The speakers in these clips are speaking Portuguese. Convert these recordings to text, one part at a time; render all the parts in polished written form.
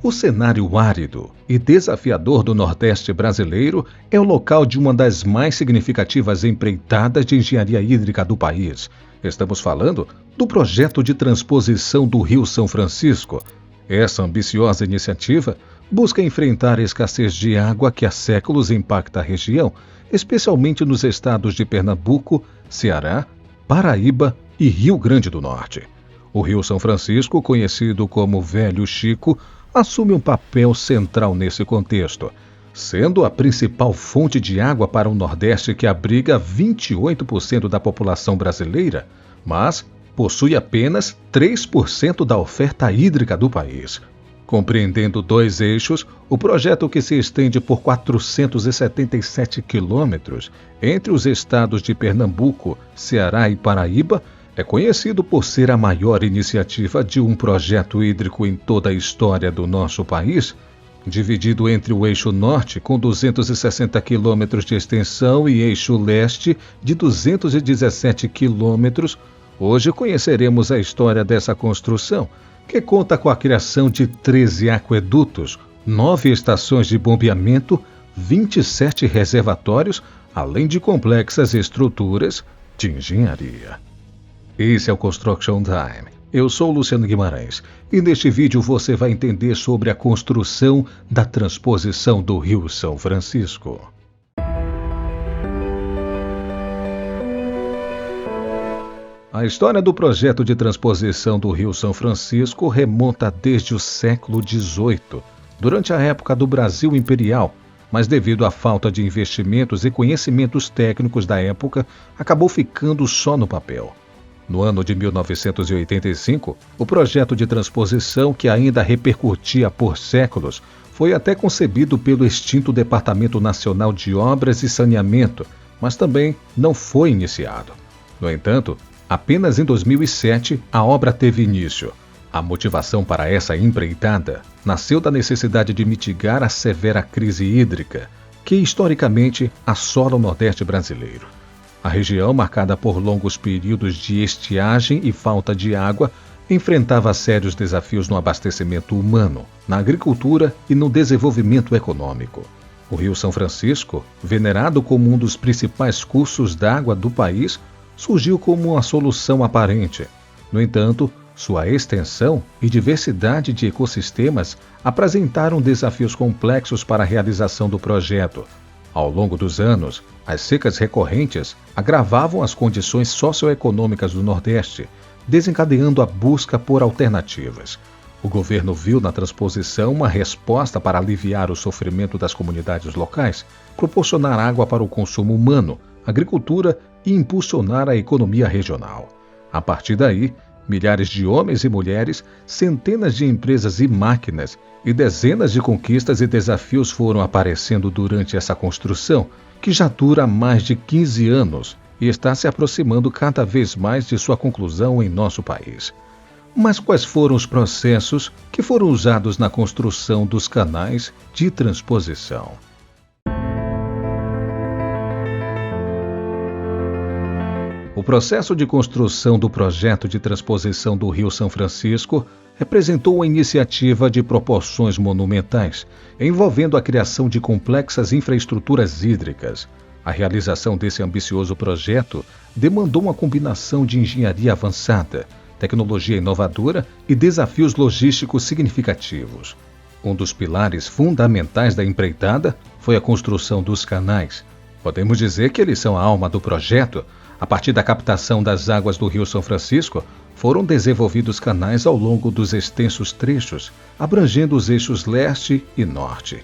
O cenário árido e desafiador do Nordeste brasileiro é o local de uma das mais significativas empreitadas de engenharia hídrica do país. Estamos falando do projeto de transposição do Rio São Francisco. Essa ambiciosa iniciativa busca enfrentar a escassez de água que há séculos impacta a região, especialmente nos estados de Pernambuco, Ceará, Paraíba e Rio Grande do Norte. O Rio São Francisco, conhecido como Velho Chico, assume um papel central nesse contexto, sendo a principal fonte de água para o Nordeste que abriga 28% da população brasileira, mas possui apenas 3% da oferta hídrica do país. Compreendendo 2 eixos, o projeto, que se estende por 477 quilômetros entre os estados de Pernambuco, Ceará e Paraíba, é conhecido por ser a maior iniciativa de um projeto hídrico em toda a história do nosso país, dividido entre o eixo norte, com 260 quilômetros de extensão, e eixo leste, de 217 quilômetros. Hoje conheceremos a história dessa construção, que conta com a criação de 13 aquedutos, 9 estações de bombeamento, 27 reservatórios, além de complexas estruturas de engenharia. Esse é o Construction Time. Eu sou Luciano Guimarães e neste vídeo você vai entender sobre a construção da transposição do Rio São Francisco. A história do projeto de transposição do Rio São Francisco remonta desde o século XVIII, durante a época do Brasil Imperial, mas devido à falta de investimentos e conhecimentos técnicos da época, acabou ficando só no papel. No ano de 1985, o projeto de transposição, que ainda repercutia por séculos, foi até concebido pelo extinto Departamento Nacional de Obras e Saneamento, mas também não foi iniciado. No entanto, apenas em 2007 a obra teve início. A motivação para essa empreitada nasceu da necessidade de mitigar a severa crise hídrica que historicamente assola o Nordeste brasileiro. A região, marcada por longos períodos de estiagem e falta de água, enfrentava sérios desafios no abastecimento humano, na agricultura e no desenvolvimento econômico. O Rio São Francisco, venerado como um dos principais cursos d'água do país, surgiu como uma solução aparente. No entanto, sua extensão e diversidade de ecossistemas apresentaram desafios complexos para a realização do projeto. Ao longo dos anos, as secas recorrentes agravavam as condições socioeconômicas do Nordeste, desencadeando a busca por alternativas. O governo viu na transposição uma resposta para aliviar o sofrimento das comunidades locais, proporcionar água para o consumo humano, agricultura e impulsionar a economia regional. A partir daí, milhares de homens e mulheres, centenas de empresas e máquinas e dezenas de conquistas e desafios foram aparecendo durante essa construção, que já dura há mais de 15 anos e está se aproximando cada vez mais de sua conclusão em nosso país. Mas quais foram os processos que foram usados na construção dos canais de transposição? O processo de construção do projeto de transposição do Rio São Francisco representou uma iniciativa de proporções monumentais, envolvendo a criação de complexas infraestruturas hídricas. A realização desse ambicioso projeto demandou uma combinação de engenharia avançada, tecnologia inovadora e desafios logísticos significativos. Um dos pilares fundamentais da empreitada foi a construção dos canais. Podemos dizer que eles são a alma do projeto. A partir da captação das águas do Rio São Francisco, foram desenvolvidos canais ao longo dos extensos trechos, abrangendo os eixos leste e norte.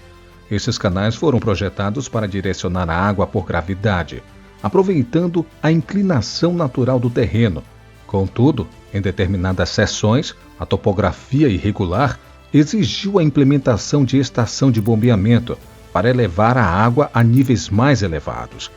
Esses canais foram projetados para direcionar a água por gravidade, aproveitando a inclinação natural do terreno. Contudo, em determinadas seções, a topografia irregular exigiu a implementação de estação de bombeamento para elevar a água a níveis mais elevados.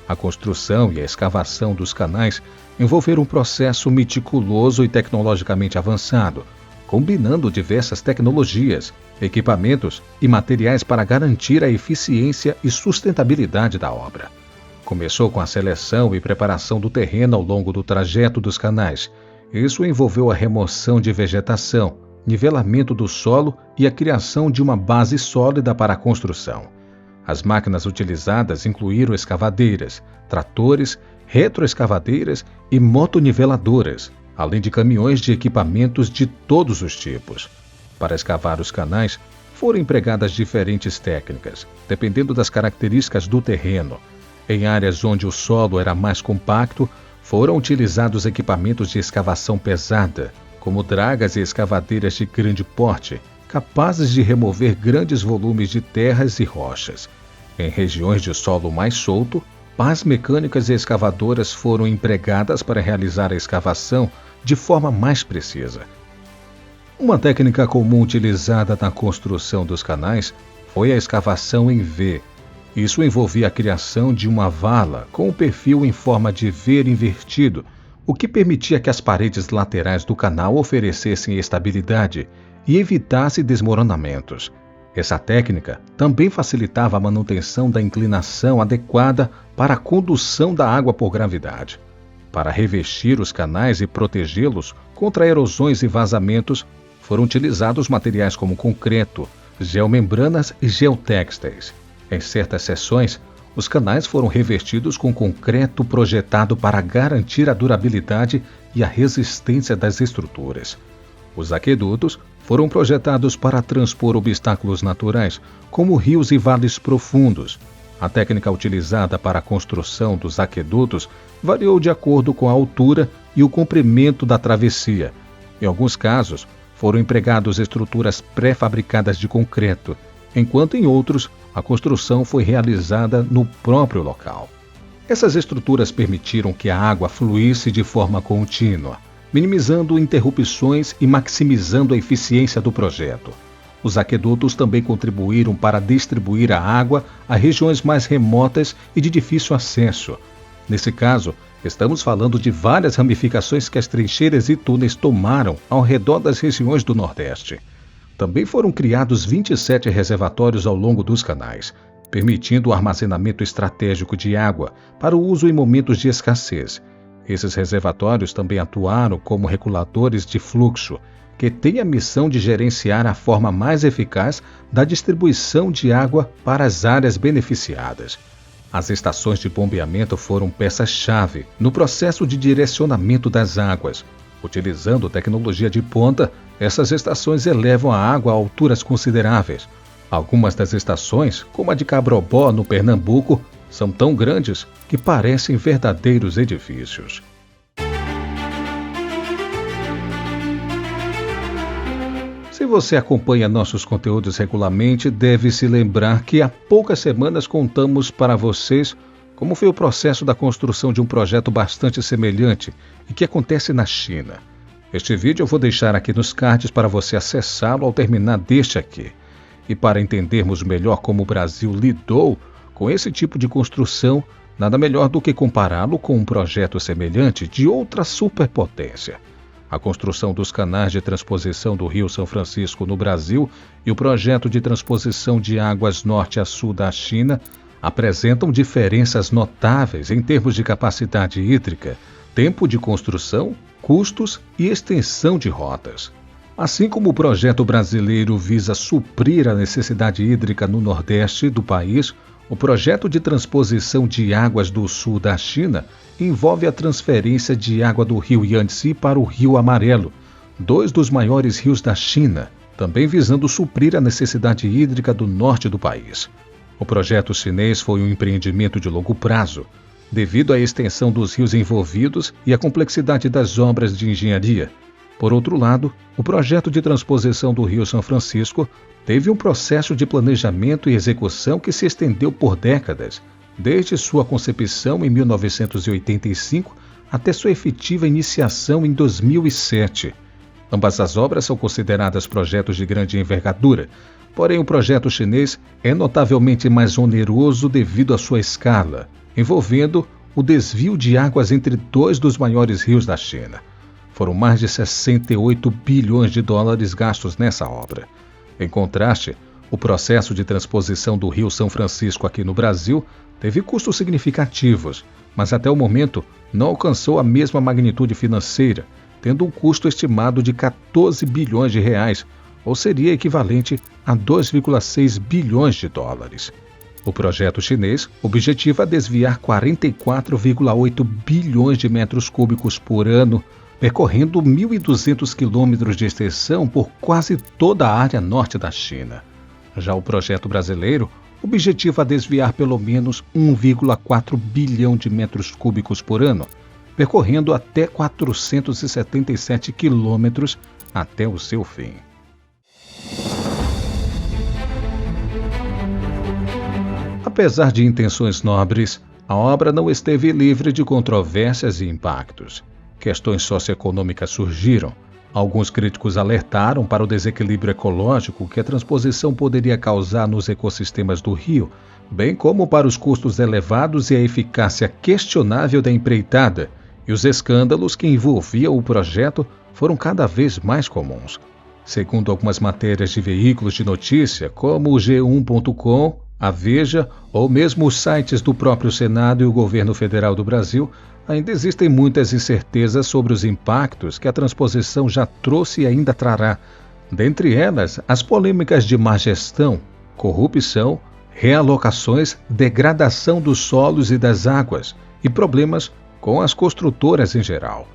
A construção e a escavação dos canais envolveram um processo meticuloso e tecnologicamente avançado, combinando diversas tecnologias, equipamentos e materiais para garantir a eficiência e sustentabilidade da obra. Começou com a seleção e preparação do terreno ao longo do trajeto dos canais. Isso envolveu a remoção de vegetação, nivelamento do solo e a criação de uma base sólida para a construção. As máquinas utilizadas incluíram escavadeiras, tratores, retroescavadeiras e motoniveladoras, além de caminhões de equipamentos de todos os tipos. Para escavar os canais, foram empregadas diferentes técnicas, dependendo das características do terreno. Em áreas onde o solo era mais compacto, foram utilizados equipamentos de escavação pesada, como dragas e escavadeiras de grande porte, capazes de remover grandes volumes de terras e rochas. Em regiões de solo mais solto, pás mecânicas e escavadoras foram empregadas para realizar a escavação de forma mais precisa. Uma técnica comum utilizada na construção dos canais foi a escavação em V. Isso envolvia a criação de uma vala com um perfil em forma de V invertido, o que permitia que as paredes laterais do canal oferecessem estabilidade e evitasse desmoronamentos. Essa técnica também facilitava a manutenção da inclinação adequada para a condução da água por gravidade. Para revestir os canais e protegê-los contra erosões e vazamentos, foram utilizados materiais como concreto, geomembranas e geotextéis. Em certas seções, os canais foram revestidos com concreto projetado para garantir a durabilidade e a resistência das estruturas. Os aquedutos foram projetados para transpor obstáculos naturais, como rios e vales profundos. A técnica utilizada para a construção dos aquedutos variou de acordo com a altura e o comprimento da travessia. Em alguns casos, foram empregadas estruturas pré-fabricadas de concreto, enquanto em outros, a construção foi realizada no próprio local. Essas estruturas permitiram que a água fluísse de forma contínua, minimizando interrupções e maximizando a eficiência do projeto. Os aquedutos também contribuíram para distribuir a água a regiões mais remotas e de difícil acesso. Nesse caso, estamos falando de várias ramificações que as trincheiras e túneis tomaram ao redor das regiões do Nordeste. Também foram criados 27 reservatórios ao longo dos canais, permitindo o armazenamento estratégico de água para o uso em momentos de escassez. Esses reservatórios também atuaram como reguladores de fluxo, que têm a missão de gerenciar a forma mais eficaz da distribuição de água para as áreas beneficiadas. As estações de bombeamento foram peças-chave no processo de direcionamento das águas. Utilizando tecnologia de ponta, essas estações elevam a água a alturas consideráveis. Algumas das estações, como a de Cabrobó, no Pernambuco, são tão grandes que parecem verdadeiros edifícios. Se você acompanha nossos conteúdos regularmente, deve se lembrar que há poucas semanas contamos para vocês como foi o processo da construção de um projeto bastante semelhante e que acontece na China. Este vídeo eu vou deixar aqui nos cards para você acessá-lo ao terminar deste aqui. E para entendermos melhor como o Brasil lidou com esse tipo de construção, nada melhor do que compará-lo com um projeto semelhante de outra superpotência. A construção dos canais de transposição do Rio São Francisco no Brasil e o projeto de transposição de águas norte a sul da China apresentam diferenças notáveis em termos de capacidade hídrica, tempo de construção, custos e extensão de rotas. Assim como o projeto brasileiro visa suprir a necessidade hídrica no Nordeste do país, o projeto de transposição de águas do sul da China envolve a transferência de água do rio Yangtze para o Rio Amarelo, dois dos maiores rios da China, também visando suprir a necessidade hídrica do norte do país. O projeto chinês foi um empreendimento de longo prazo, devido à extensão dos rios envolvidos e à complexidade das obras de engenharia. Por outro lado, o projeto de transposição do Rio São Francisco teve um processo de planejamento e execução que se estendeu por décadas, desde sua concepção em 1985 até sua efetiva iniciação em 2007. Ambas as obras são consideradas projetos de grande envergadura, porém o projeto chinês é notavelmente mais oneroso devido à sua escala, envolvendo o desvio de águas entre dois dos maiores rios da China. Foram mais de 68 bilhões de dólares gastos nessa obra. Em contraste, o processo de transposição do Rio São Francisco aqui no Brasil teve custos significativos, mas até o momento não alcançou a mesma magnitude financeira, tendo um custo estimado de 14 bilhões de reais, ou seria equivalente a 2,6 bilhões de dólares. O projeto chinês objetiva desviar 44,8 bilhões de metros cúbicos por ano, percorrendo 1.200 quilômetros de extensão por quase toda a área norte da China. Já o projeto brasileiro objetiva desviar pelo menos 1,4 bilhão de metros cúbicos por ano, percorrendo até 477 quilômetros até o seu fim. Apesar de intenções nobres, a obra não esteve livre de controvérsias e impactos. Questões socioeconômicas surgiram. Alguns críticos alertaram para o desequilíbrio ecológico que a transposição poderia causar nos ecossistemas do rio, bem como para os custos elevados e a eficácia questionável da empreitada, e os escândalos que envolviam o projeto foram cada vez mais comuns. Segundo algumas matérias de veículos de notícia, como o G1.com, a Veja ou mesmo os sites do próprio Senado e o governo federal do Brasil, ainda existem muitas incertezas sobre os impactos que a transposição já trouxe e ainda trará. Dentre elas, as polêmicas de má gestão, corrupção, realocações, degradação dos solos e das águas e problemas com as construtoras em geral.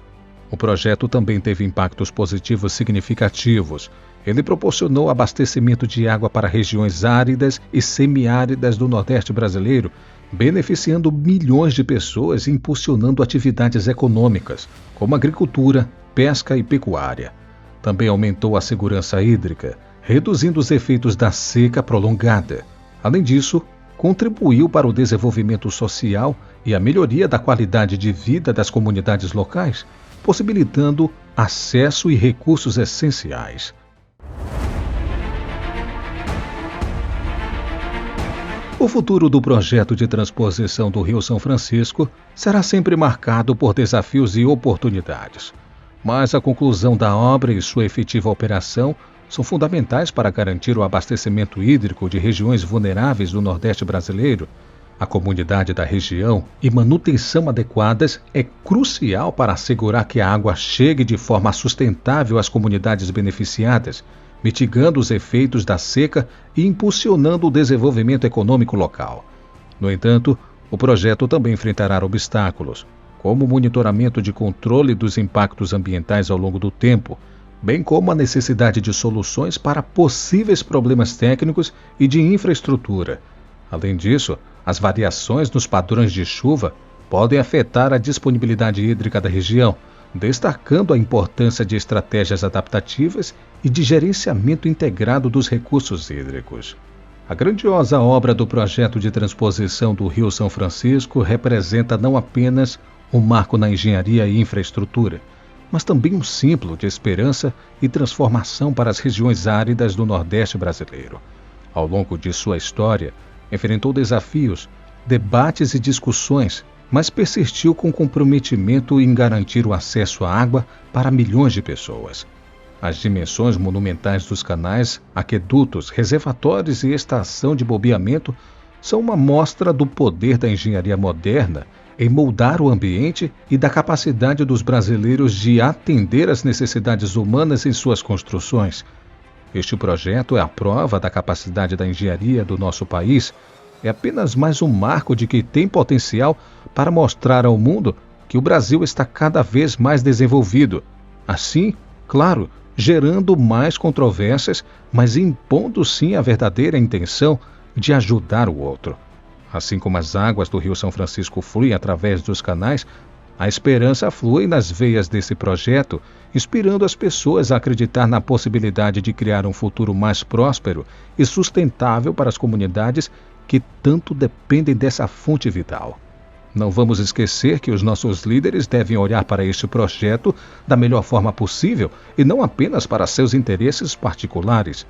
O projeto também teve impactos positivos significativos. Ele proporcionou abastecimento de água para regiões áridas e semiáridas do Nordeste brasileiro, beneficiando milhões de pessoas e impulsionando atividades econômicas, como agricultura, pesca e pecuária. Também aumentou a segurança hídrica, reduzindo os efeitos da seca prolongada. Além disso, contribuiu para o desenvolvimento social e a melhoria da qualidade de vida das comunidades locais, possibilitando acesso e recursos essenciais. O futuro do projeto de transposição do Rio São Francisco será sempre marcado por desafios e oportunidades. Mas a conclusão da obra e sua efetiva operação são fundamentais para garantir o abastecimento hídrico de regiões vulneráveis do Nordeste brasileiro. A comunidade da região e manutenção adequadas é crucial para assegurar que a água chegue de forma sustentável às comunidades beneficiadas, mitigando os efeitos da seca e impulsionando o desenvolvimento econômico local. No entanto, o projeto também enfrentará obstáculos, como o monitoramento de controle dos impactos ambientais ao longo do tempo, bem como a necessidade de soluções para possíveis problemas técnicos e de infraestrutura. Além disso, as variações nos padrões de chuva podem afetar a disponibilidade hídrica da região, destacando a importância de estratégias adaptativas e de gerenciamento integrado dos recursos hídricos. A grandiosa obra do projeto de transposição do Rio São Francisco representa não apenas um marco na engenharia e infraestrutura, mas também um símbolo de esperança e transformação para as regiões áridas do Nordeste brasileiro. Ao longo de sua história, enfrentou desafios, debates e discussões, mas persistiu com comprometimento em garantir o acesso à água para milhões de pessoas. As dimensões monumentais dos canais, aquedutos, reservatórios e estação de bobeamento são uma mostra do poder da engenharia moderna em moldar o ambiente e da capacidade dos brasileiros de atender às necessidades humanas em suas construções. Este projeto é a prova da capacidade da engenharia do nosso país. É apenas mais um marco de que tem potencial para mostrar ao mundo que o Brasil está cada vez mais desenvolvido. Assim, claro, gerando mais controvérsias, mas impondo sim a verdadeira intenção de ajudar o outro. Assim como as águas do Rio São Francisco fluem através dos canais, a esperança flui nas veias desse projeto, inspirando as pessoas a acreditar na possibilidade de criar um futuro mais próspero e sustentável para as comunidades que tanto dependem dessa fonte vital. Não vamos esquecer que os nossos líderes devem olhar para este projeto da melhor forma possível e não apenas para seus interesses particulares.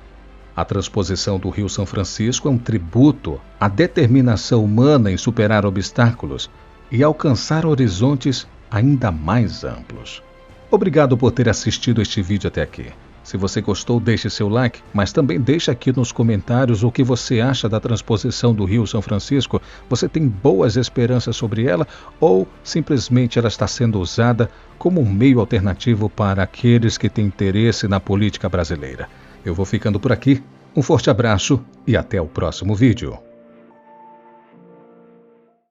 A transposição do Rio São Francisco é um tributo à determinação humana em superar obstáculos e alcançar horizontes ainda mais amplos. Obrigado por ter assistido este vídeo até aqui. Se você gostou, deixe seu like, mas também deixe aqui nos comentários o que você acha da transposição do Rio São Francisco. Você tem boas esperanças sobre ela ou simplesmente ela está sendo usada como um meio alternativo para aqueles que têm interesse na política brasileira? Eu vou ficando por aqui. Um forte abraço e até o próximo vídeo.